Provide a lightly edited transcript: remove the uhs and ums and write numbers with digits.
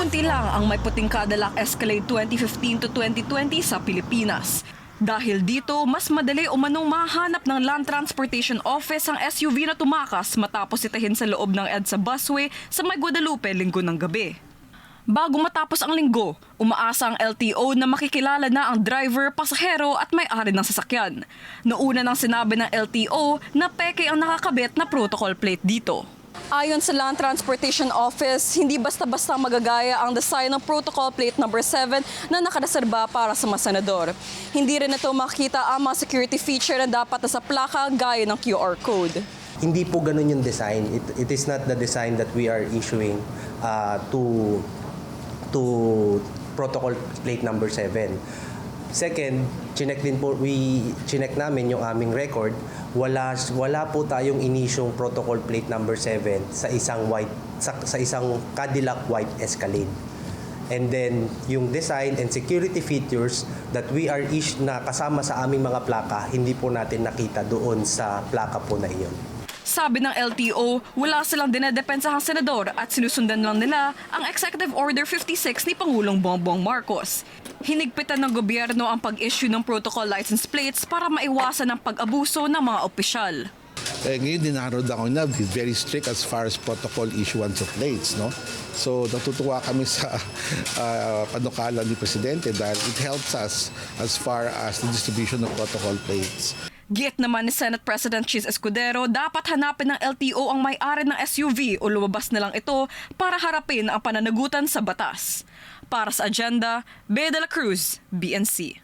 Kaunti lang ang may puting Cadillac Escalade 2015 to 2020 sa Pilipinas. Dahil dito, mas madali umanong mahanap ng Land Transportation Office ang SUV na tumakas matapos itahin sa loob ng EDSA busway sa May Guadalupe linggo ng gabi. Bago matapos ang linggo, umaasa ang LTO na makikilala na ang driver, pasahero at may-ari ng sasakyan. Nauna nang sinabi ng LTO na peke ang nakakabit na protocol plate dito. Ayon sa Land Transportation Office, hindi basta-basta magagaya ang design ng Protocol Plate number 7 na nakareserba para sa mga senador. Hindi rin ito makita ang mga security feature na dapat na sa plaka gaya ng QR code. Hindi po ganun yung design. It is not the design that we are issuing to Protocol Plate number 7. Second, chinek namin yung aming record. Wala po tayong inisyong Protocol Plate number 7 sa isang Cadillac White Escalade. And then yung design and security features that we are na kasama sa aming mga plaka, hindi po natin nakita doon sa plaka po na iyon. Sabi ng LTO, wala silang dinedepensahang senador at sinusundan lang nila ang Executive Order 56 ni Pangulong Bongbong Marcos. Hinigpitan ng gobyerno ang pag-issue ng protocol license plates para maiwasan ang pag-abuso ng mga opisyal. Ngayon dinarod ako na very strict as far as protocol issuance of plates, no? So natutuwa kami sa panukala ni Presidente dahil it helps us as far as the distribution of protocol plates. Giit naman ni Senate President Chis Escudero, dapat hanapin ng LTO ang may-ari ng SUV o lumabas na lang ito para harapin ang pananagutan sa batas. Para sa Agenda, Bea de la Cruz, BNC.